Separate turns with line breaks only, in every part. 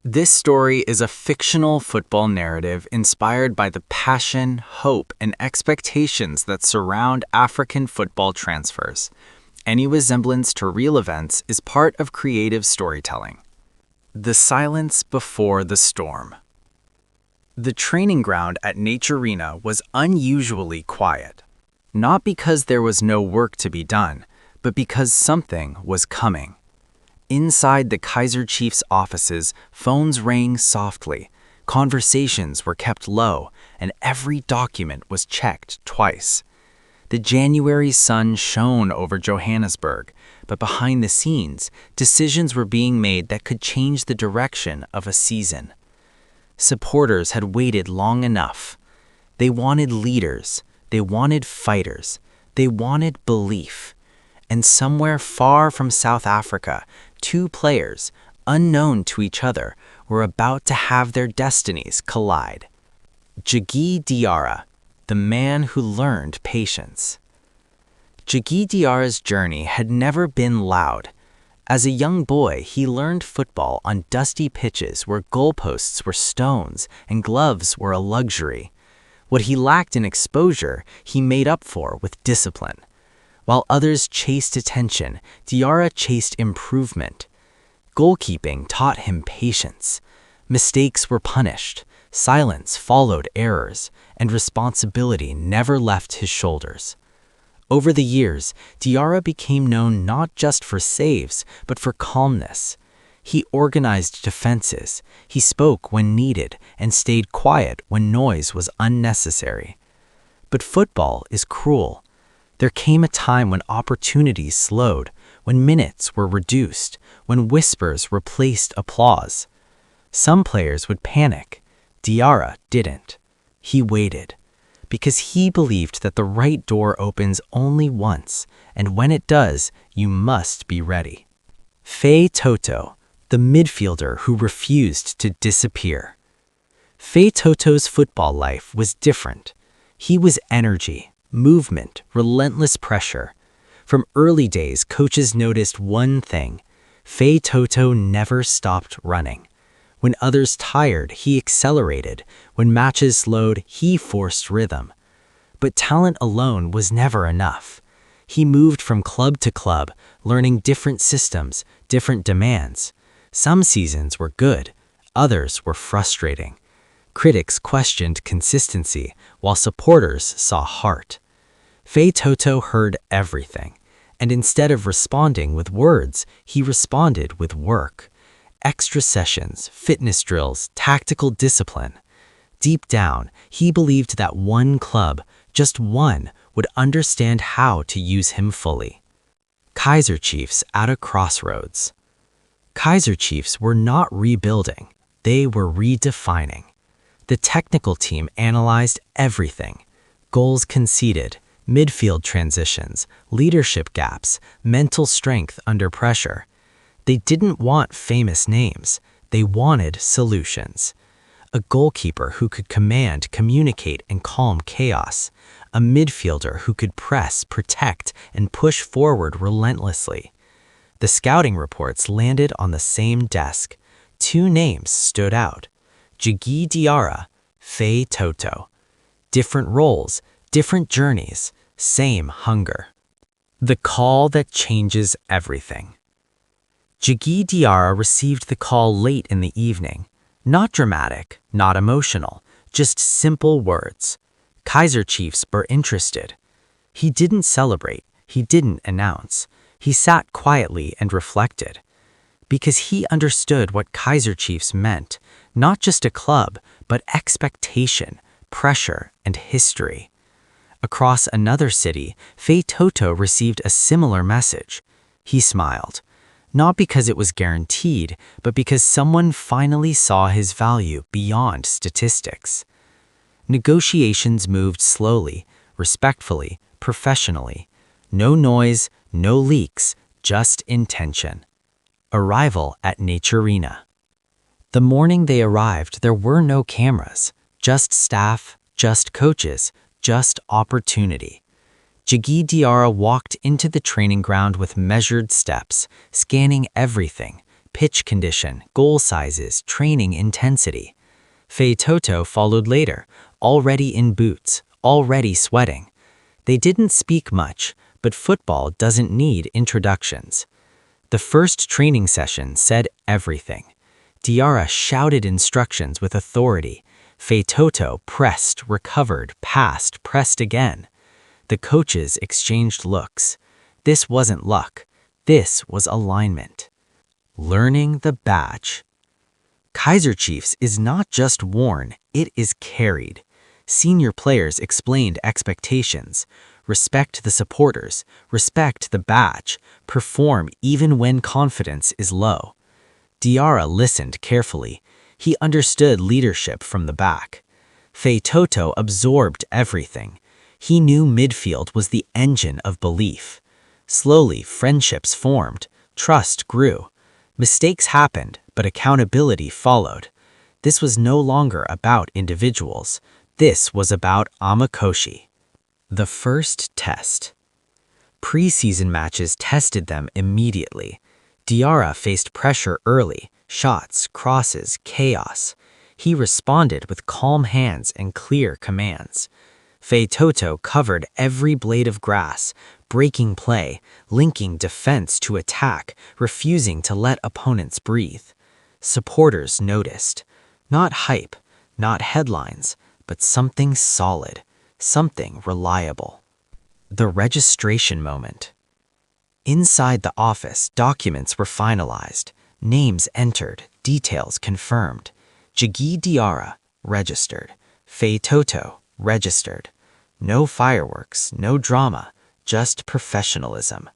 This story is a fictional football narrative inspired by the passion, hope, and expectations that surround African football transfers. Any resemblance to real events is part of creative storytelling. The silence before the storm. The training ground at Nature Arena was unusually quiet. Not because there was no work to be done, but because something was coming. Inside the Kaizer chief's offices, phones rang softly, conversations were kept low, and every document was checked twice. The January sun shone over Johannesburg, but behind the scenes, decisions were being made that could change the direction of a season. Supporters had waited long enough. They wanted leaders, they wanted fighters, they wanted belief. And somewhere far from South Africa, two players, unknown to each other, were about to have their destinies collide. Jagi Diara, the man who learned patience. Jagi Diara's journey had never been loud. As a young boy, he learned football on dusty pitches where goalposts were stones and gloves were a luxury. What he lacked in exposure, he made up for with discipline. While others chased attention, Diara chased improvement. Goalkeeping taught him patience. Mistakes were punished, silence followed errors, and responsibility never left his shoulders. Over the years, Diara became known not just for saves, but for calmness. He organized defenses, he spoke when needed, and stayed quiet when noise was unnecessary. But football is cruel. There came a time when opportunities slowed, when minutes were reduced, when whispers replaced applause. Some players would panic. Diara didn't. He waited, because he believed that the right door opens only once, and when it does, you must be ready. Toto, the midfielder who refused to disappear. Toto's football life was different. He was energy. Movement, relentless pressure. From early days, coaches noticed one thing. Toto never stopped running. When others tired, he accelerated. When matches slowed, he forced rhythm. But talent alone was never enough. He moved from club to club, learning different systems, different demands. Some seasons were good, others were frustrating. Critics questioned consistency, while supporters saw heart. Toto heard everything, and instead of responding with words, he responded with work. Extra sessions, fitness drills, tactical discipline. Deep down, he believed that one club, just one, would understand how to use him fully. Kaizer Chiefs at a crossroads. Kaizer Chiefs were not rebuilding, they were redefining. The technical team analyzed everything. Goals conceded, midfield transitions, leadership gaps, mental strength under pressure. They didn't want famous names, they wanted solutions. A goalkeeper who could command, communicate, and calm chaos. A midfielder who could press, protect, and push forward relentlessly. The scouting reports landed on the same desk. Two names stood out. Jagi Diara, Toto. Different roles, different journeys, same hunger. The call that changes everything. Jagi Diara received the call late in the evening. Not dramatic, not emotional, just simple words. Kaizer Chiefs were interested. He didn't celebrate, he didn't announce. He sat quietly and reflected. Because he understood what Kaizer Chiefs meant, not just a club, but expectation, pressure, and history. Across another city, Toto received a similar message. He smiled, not because it was guaranteed, but because someone finally saw his value beyond statistics. Negotiations moved slowly, respectfully, professionally. No noise, no leaks, just intention. Arrival at Nature Arena. The morning they arrived, there were no cameras, just staff, just coaches, just opportunity. Jagi Diara walked into the training ground with measured steps, scanning everything, pitch condition, goal sizes, training intensity. Toto followed later, already in boots, already sweating. They didn't speak much, but football doesn't need introductions. The first training session said everything. Diara shouted instructions with authority. Toto pressed, recovered, passed, pressed again. The coaches exchanged looks. This wasn't luck. This was alignment. Learning the badge. Kaizer Chiefs is not just worn, it is carried. Senior players explained expectations. Respect the supporters, respect the badge, perform even when confidence is low. Diara listened carefully. He understood leadership from the back. Toto absorbed everything. He knew midfield was the engine of belief. Slowly, friendships formed. Trust grew. Mistakes happened, but accountability followed. This was no longer about individuals. This was about Amakoshi. The first test. Preseason matches tested them immediately. Diara faced pressure early, shots, crosses, chaos. He responded with calm hands and clear commands. Toto covered every blade of grass, breaking play, linking defense to attack, refusing to let opponents breathe. Supporters noticed. Not hype, not headlines, but something solid, something reliable. The registration moment. Inside the office, documents were finalized, names entered, details confirmed. Jagi Diara, registered. Toto, registered. No fireworks, no drama, just professionalism.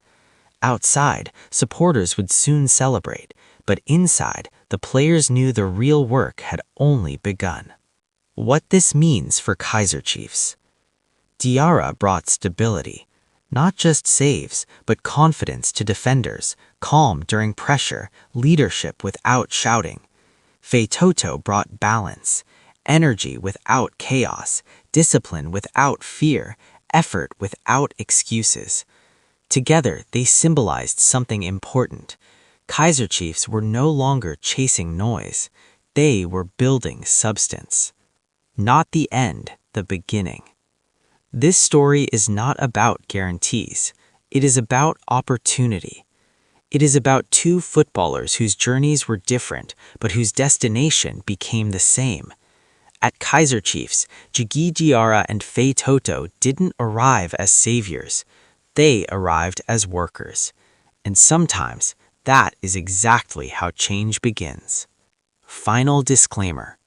Outside, supporters would soon celebrate, but inside, the players knew the real work had only begun. What this means for Kaizer Chiefs. Diara brought stability. Not just saves, but confidence to defenders, calm during pressure, leadership without shouting. Toto brought balance, energy without chaos, discipline without fear, effort without excuses. Together, they symbolized something important. Kaizer Chiefs were no longer chasing noise. They were building substance. Not the end, the beginning. This story is not about guarantees. It is about opportunity. It is about two footballers whose journeys were different, but whose destination became the same. At Kaizer Chiefs, Jagi Diara and Toto didn't arrive as saviors. They arrived as workers. And sometimes, that is exactly how change begins. Final disclaimer.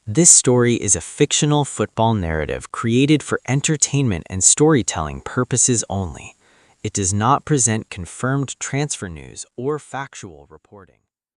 This story is a fictional football narrative created for entertainment and storytelling purposes only. It does not present confirmed transfer news or factual reporting.